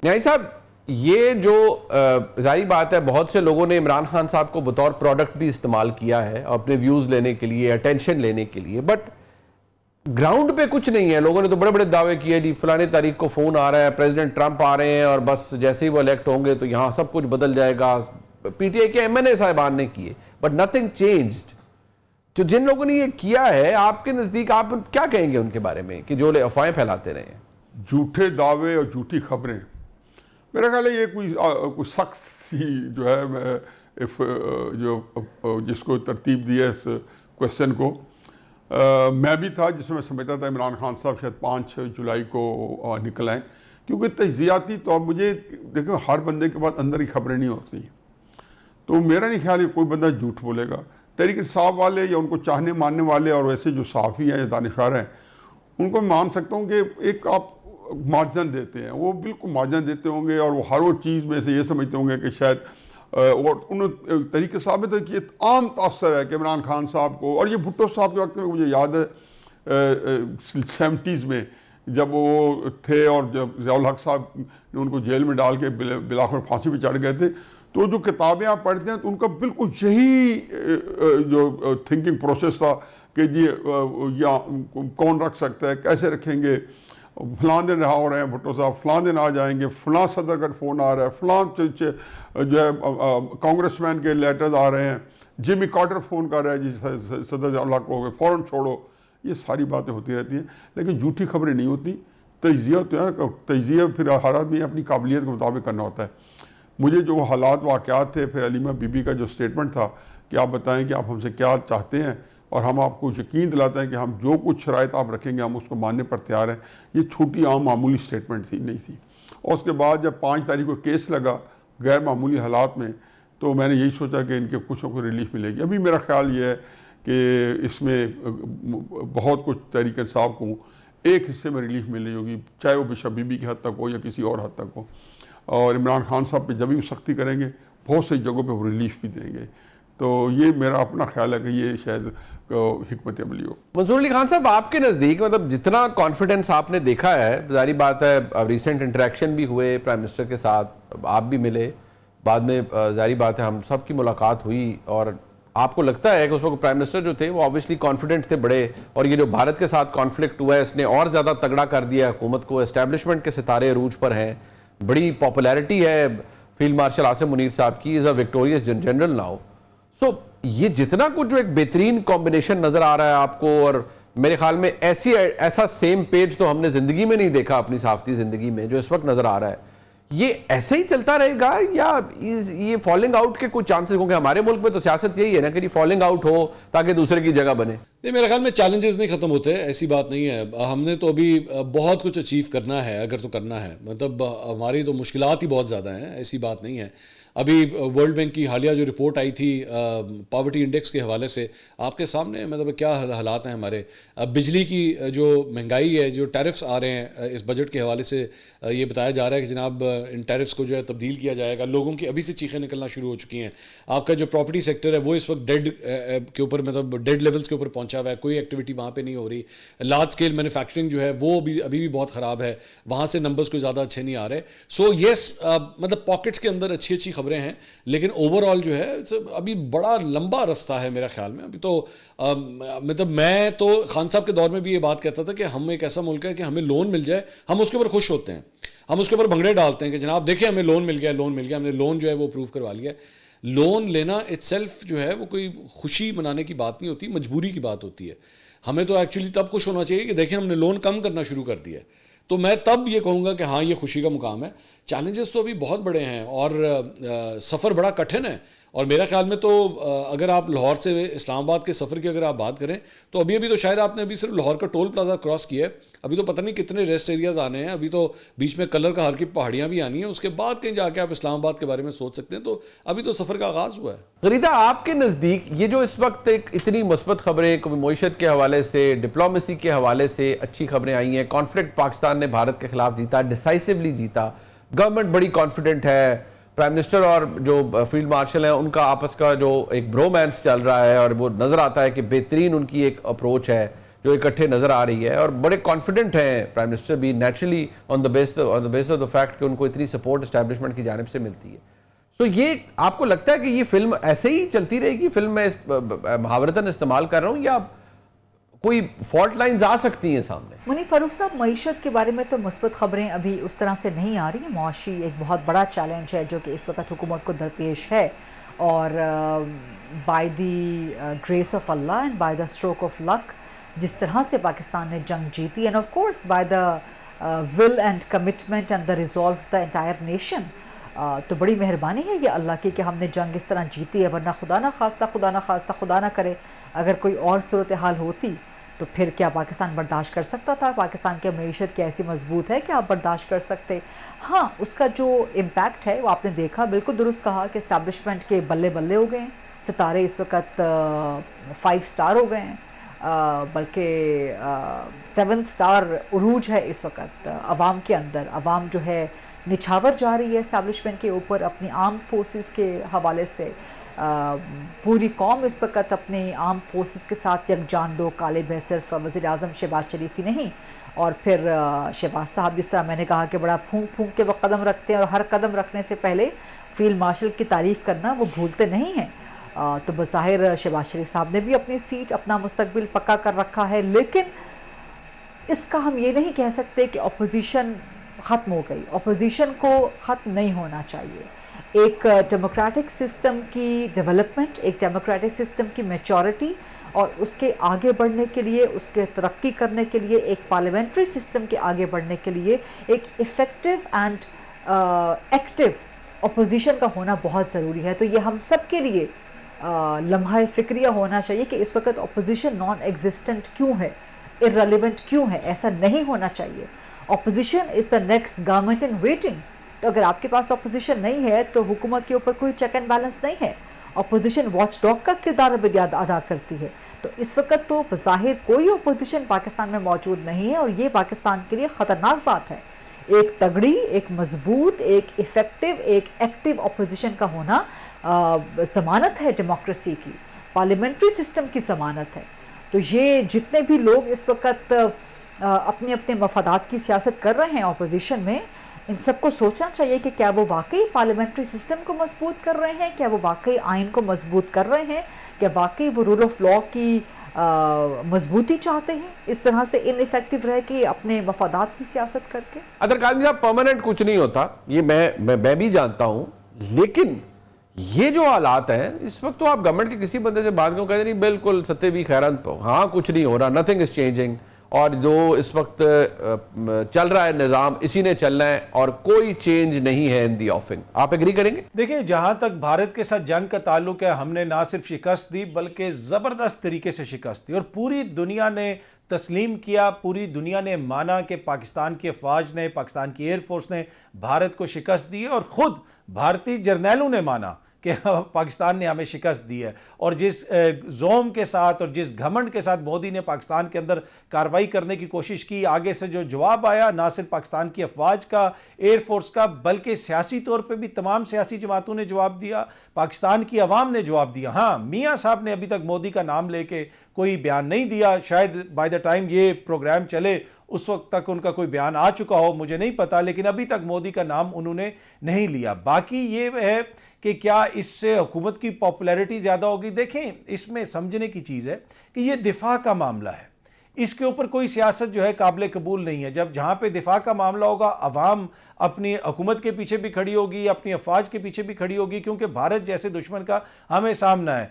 न्याई साहब, ये जो जाहिर बात है बहुत से लोगों ने इमरान खान साहब को बतौर प्रोडक्ट भी इस्तेमाल किया है अपने व्यूज लेने के लिए, अटेंशन लेने के लिए, बट ग्राउंड पे कुछ नहीं है। लोगों ने तो बड़े बड़े दावे किए जी फलानी तारीख को फोन आ रहा है, प्रेसिडेंट ट्रंप आ रहे हैं और बस जैसे ही वो इलेक्ट होंगे तो यहाँ सब कुछ बदल जाएगा। पीटीआई के एमएनए साहिबान ने किए, बट नथिंग चेंज्ड। तो जिन लोगों ने ये किया है, आपके नजदीक आप क्या कहेंगे उनके बारे में कि जो अफवाहें फैलाते रहे हैं? झूठे दावे और झूठी खबरें, मेरा ख्याल है ये कोई सख्त सी जो है जो जिसको तरतीब दी है इस क्वेश्चन को, मैं भी था जिसमें समझता था इमरान खान साहब शायद 5 जुलाई को निकल आए, क्योंकि तजियाती तो मुझे देखो हर बंदे के पास अंदर की खबरें नहीं होती, तो मेरा नहीं ख्याल है कोई बंदा झूठ बोलेगा। तहरीक इंसाफ वाले या उनको चाहने मानने वाले और वैसे जो सहाफ़ी हैं या दानिशवर हैं उनको मैं मान सकता हूँ कि एक आप मार्जिन देते हैं, वो बिल्कुल मार्जिन देते होंगे और वो हर वो चीज़ में से ये समझते होंगे कि शायद और उन तरीके साहब में तो ये आम तासर है कि इमरान खान साहब को, और ये भुट्टो साहब के वक्त में मुझे याद है 70s में जब वो थे और जब ज़ियाउल हक साहब ने उनको जेल में डाल के बिलाखिर फांसी पे चढ़ गए थे, तो जो किताबें आप पढ़ते हैं तो उनका बिल्कुल यही जो थिंकिंग प्रोसेस था कि जी या कौन रख सकता है, कैसे रखेंगे, फलां दिन रहा हो रहे हैं भुट्टो साहब, फलां दिन आ जाएंगे, फलां सदर का फ़ोन आ रहा है, फलां जो है कांग्रेसमैन के लेटर्स आ रहे हैं, जिमी कार्टर फ़ोन कर रहा है जी सदर ज़ियाउल हक हो गए, फ़ौरन छोड़ो। ये सारी बातें होती रहती हैं, लेकिन झूठी खबरें नहीं होती। तजिया तो है, तजिया फिर हर आदमी अपनी काबिलियत के मुताबिक करना होता है। मुझे जो हालात वाक़यात थे, फिर अलीमा बीबी का जो स्टेटमेंट था कि आप बताएं कि आप हमसे क्या चाहते हैं और हम आपको यकीन दिलाते हैं कि हम जो कुछ शराइत आप रखेंगे हम उसको मानने पर तैयार हैं, ये छोटी आम मामूली स्टेटमेंट थी नहीं थी। और उसके बाद जब 5 तारीख को केस लगा गैर मामूली हालात में, तो मैंने यही सोचा कि इनके कुछ ना कुछ रिलीफ मिलेगी। अभी मेरा ख्याल ये है कि इसमें बहुत कुछ तहरीक इंसाफ को एक हिस्से में रिलीफ मिल रही होगी, चाहे वो बिशप बीबी की हद तक हो या किसी और हद तक हो, और इमरान खान साहब पे जब भी सख्ती करेंगे बहुत सी जगहों पे वो रिलीफ भी देंगे। तो ये मेरा अपना ख्याल है कि ये शायद हिकमत अमली हो। मंसूर अली खान साहब, आपके नज़दीक मतलब जितना कॉन्फिडेंस आपने देखा है, जारी बात है रिसेंट इंटरेक्शन भी हुए प्राइम मिनिस्टर के साथ, आप भी मिले, बाद में जारी बात है हम सब की मुलाकात हुई, और आपको लगता है कि उस वक्त प्राइम मिनिस्टर जो थे वो ऑब्वियसली कॉन्फिडेंट थे बड़े, और ये जो भारत के साथ कॉन्फ्लिक्ट हुआ है इसने और ज़्यादा तगड़ा कर दिया हुकूमत को, एस्टैब्लिशमेंट के सितारे अरूज पर हैं, बड़ी पॉपुलैरिटी है फील्ड मार्शल आसिम मुनीर साहब की, is a victorious general now. So ये जितना कुछ जो एक बेहतरीन कॉम्बिनेशन नजर आ रहा है आपको, और मेरे ख्याल में ऐसा सेम पेज तो हमने जिंदगी में नहीं देखा अपनी साफ्ती जिंदगी में जो इस वक्त नजर आ रहा है, ये ऐसे ही चलता रहेगा या ये फॉलिंग आउट के कुछ चांसेस होंगे? हमारे मुल्क में तो सियासत यही है ना कि फॉलिंग आउट हो ताकि दूसरे की जगह बने। नहीं, मेरे ख्याल में चैलेंजेस नहीं खत्म होते, ऐसी बात नहीं है। हमने तो अभी बहुत कुछ अचीव करना है, अगर तो करना है, मतलब हमारी तो मुश्किलात ही बहुत ज़्यादा हैं, ऐसी बात नहीं है। अभी वर्ल्ड बैंक की हालिया जो रिपोर्ट आई थी पॉवर्टी इंडेक्स के हवाले से, आपके सामने मतलब क्या हालात हैं हमारे। बिजली की जो महंगाई है, जो टैरिफ्स आ रहे हैं इस बजट के हवाले से ये बताया जा रहा है कि जनाब इन टैरिफ्स को जो है तब्दील किया जाएगा। लोगों की अभी से चीखें निकलना शुरू हो चुकी हैं। आपका जो प्रॉपर्टी सेक्टर है वो इस वक्त डेड के ऊपर, मतलब डेड लेवल्स के ऊपर पहुंचा हुआ है, कोई एक्टिविटी वहाँ पे नहीं हो रही। लार्ज स्केल मैन्युफैक्चरिंग जो है वो अभी भी बहुत ख़राब है, वहाँ से नंबर्स कोई ज़्यादा अच्छे नहीं आ रहे। सो येस, मतलब पॉकेट्स के अंदर अच्छी अच्छी खबरें हैं, लेकिन ओवरऑल जो है अभी बड़ा लंबा रास्ता है मेरा ख्याल में। अभी तो मतलब मैं तो खान साहब के दौर में भी ये बात कहता था कि हम एक ऐसा मुल्क है कि हमें लोन मिल जाए हम उसके ऊपर खुश होते हैं, हम उसके ऊपर भंगड़े डालते हैं कि जनाब देखिए हमें लोन मिल गया, हमने लोन जो है वो अप्रूव करवा लिया। लोन लेना इटसेल्फ जो है वो कोई खुशी मनाने की बात नहीं होती, मजबूरी की बात होती है। हमें तो एक्चुअली तब खुश होना चाहिए कि देखिए हमने लोन कम करना शुरू कर दिया, तो मैं तब ये कहूँगा कि हाँ ये खुशी का मुकाम है। चैलेंजेस तो अभी बहुत बड़े हैं और सफ़र बड़ा कठिन है, और मेरा ख्याल में तो अगर आप लाहौर से इस्लामाबाद के सफ़र की अगर आप बात करें तो अभी तो शायद आपने अभी सिर्फ लाहौर का टोल प्लाजा क्रॉस किया है, अभी तो पता नहीं कितने रेस्ट एरियाज़ आने हैं, अभी तो बीच में कलर का हर की पहाड़ियाँ भी आनी हैं, उसके बाद कहीं जाके आप इस्लामाबाद के बारे में सोच सकते हैं। तो अभी तो सफ़र का आगाज़ हुआ है। गरीदा, आपके नज़दीक ये जो इस वक्त एक इतनी मुस्बत खबरें मईशत के हवाले से, डिप्लोमेसी के हवाले से अच्छी खबरें आई हैं, कॉन्फ्लिक्ट पाकिस्तान ने भारत के खिलाफ जीता, डिसाइसिवली जीता, गवर्नमेंट बड़ी कॉन्फिडेंट है, प्राइम मिनिस्टर और जो फील्ड मार्शल हैं उनका आपस का जो एक ब्रोमांस चल रहा है और वो नज़र आता है कि बेहतरीन उनकी एक अप्रोच है जो इकट्ठे नज़र आ रही है, और बड़े कॉन्फिडेंट हैं प्राइम मिनिस्टर भी naturally on the base of the fact कि उनको इतनी सपोर्ट एस्टैब्लिशमेंट की जानिब से मिलती है। तो ये आपको लगता है कि ये फिल्म ऐसे ही चलती रहेगी? फिल्म में मुहावरतन इस्तेमाल कर रहा हूँ, या कोई फॉल्ट लाइंस आ सकती हैं सामने? मुनीफ फारूक साहब, मईशत के बारे में तो मुस्बत खबरें अभी उस तरह से नहीं आ रही हैं। मुआशी एक बहुत बड़ा चैलेंज है जो कि इस वक्त हुकूमत को दरपेश है, और by the grace of Allah and by the stroke of luck जिस तरह से पाकिस्तान ने जंग जीती, end of course by the will and commitment and the resolve of the entire nation, तो बड़ी मेहरबानी है ये अल्लाह की कि हमने जंग इस तरह जीती है। वरना खुदा ना खास्ता खुदा ना करे अगर कोई और सूरत हाल होती तो फिर क्या पाकिस्तान बर्दाश्त कर सकता था? पाकिस्तान की मईशत क्या ऐसी मजबूत है कि आप बर्दाश्त कर सकते? हाँ, उसका जो इम्पैक्ट है वो आपने देखा, बिल्कुल दुरुस्त कहा कि इस्टेब्लिशमेंट के बल्ले बल्ले हो गए हैं, सितारे इस वक्त 5 स्टार हो गए हैं, बल्कि 7 स्टार उरूज है इस वक्त अवाम के अंदर। अवाम जो है निछावर जा रही है इस्टेब्लिशमेंट के ऊपर अपनी आर्म फोर्सेस के हवाले से। पूरी कौम इस वक्त अपने आर्म फोर्सेस के साथ यकजान दो कालिब है, सिर्फ वज़ीर आज़म शहबाज शरीफ ही नहीं, और फिर शहबाज साहब जिस तरह मैंने कहा कि बड़ा फूंक फूंक के वो कदम रखते हैं, और हर कदम रखने से पहले फील्ड मार्शल की तारीफ़ करना वो भूलते नहीं हैं। तो बज़ाहिर शहबाज शरीफ साहब ने भी अपनी सीट, अपना मुस्तकबिल पक्का कर रखा है, लेकिन इसका हम ये नहीं कह सकते कि अपोजिशन ख़त्म हो गई। अपोजिशन को ख़त्म नहीं होना चाहिए। एक डेमोक्रेटिक सिस्टम की डेवलपमेंट, एक डेमोक्रेटिक सिस्टम की मैच्योरिटी और उसके आगे बढ़ने के लिए, उसके तरक्की करने के लिए, एक पार्लियामेंट्री सिस्टम के आगे बढ़ने के लिए एक इफ़ेक्टिव एंड एक्टिव अपोजिशन का होना बहुत ज़रूरी है। तो ये हम सब के लिए लम्हा फ़िक्रिया होना चाहिए कि इस वक्त अपोजिशन नॉन एग्जिस्टेंट क्यों है, इर्रेलेवेंट क्यों है। ऐसा नहीं होना चाहिए। Opposition is the next government in waiting. तो अगर आपके पास अपोजिशन नहीं है तो हुकूमत के ऊपर कोई चेक एंड बैलेंस नहीं है। अपोजिशन वॉच डॉग का किरदार भी अदा करती है। तो इस वक्त तो बज़ाहिर कोई अपोजिशन पाकिस्तान में मौजूद नहीं है, और ये पाकिस्तान के लिए ख़तरनाक बात है। एक तगड़ी, एक मजबूत, एक इफ़ेक्टिव, एक एक्टिव अपोजिशन का होना ज़मानत है डेमोक्रेसी की, पार्लियामेंट्री सिस्टम की ज़मानत है। तो ये जितने भी लोग इस वक्त अपने अपने मफादात की सियासत कर रहे हैं अपोजिशन में, इन सबको सोचना चाहिए कि क्या वो वाकई पार्लियामेंट्री सिस्टम को मजबूत कर रहे हैं, क्या वो वाकई आइन को मजबूत कर रहे हैं, क्या वाकई वो रूल ऑफ लॉ की मजबूती चाहते हैं, इस तरह से इनइफेक्टिव रह के अपने मफादात की सियासत करके। अदर काज़मी साहब, परमानेंट कुछ नहीं होता, ये मैं भी जानता हूँ, लेकिन ये जो हालात हैं इस वक्त, तो आप गवर्नमेंट के किसी बंदे से बात करो, कहते नहीं बिल्कुल सत्य भी खैरान, हाँ कुछ नहीं हो रहा, नथिंग इज चेंजिंग, और जो इस वक्त चल रहा है निज़ाम इसी ने चलना है और कोई चेंज नहीं है इन दी ऑफिंग। आप एग्री करेंगे? देखिए, जहां तक भारत के साथ जंग का ताल्लुक है, हमने ना सिर्फ शिकस्त दी बल्कि ज़बरदस्त तरीके से शिकस्त दी, और पूरी दुनिया ने तस्लीम किया, पूरी दुनिया ने माना कि पाकिस्तान की अफवाज ने, पाकिस्तान की एयरफोर्स ने भारत को शिकस्त दी है, और ख़ुद भारतीय जर्नैलों ने माना कि पाकिस्तान ने हमें शिकस्त दी है। और जिस जोम के साथ और जिस घमंड के साथ मोदी ने पाकिस्तान के अंदर कार्रवाई करने की कोशिश की, आगे से जो जवाब आया, ना सिर्फ पाकिस्तान की अफवाज का, एयरफोर्स का, बल्कि सियासी तौर पे भी तमाम सियासी जमातों ने जवाब दिया, पाकिस्तान की अवाम ने जवाब दिया। हाँ, मियाँ साहब ने अभी तक मोदी का नाम लेके कोई बयान नहीं दिया, शायद बाय द टाइम ये प्रोग्राम चले उस वक्त तक उनका कोई बयान आ चुका हो, मुझे नहीं पता, लेकिन अभी तक मोदी का नाम उन्होंने नहीं लिया। बाकी ये है कि क्या इससे हुकूमत की पॉपुलैरिटी ज़्यादा होगी? देखें, इसमें समझने की चीज़ है कि ये दिफा का मामला है, इसके ऊपर कोई सियासत जो है काबिल कबूल नहीं है। जब जहाँ पे दिफा का मामला होगा, अवाम अपनी हुकूमत के पीछे भी खड़ी होगी, अपनी अफवाज के पीछे भी खड़ी होगी, क्योंकि भारत जैसे दुश्मन का हमें सामना है।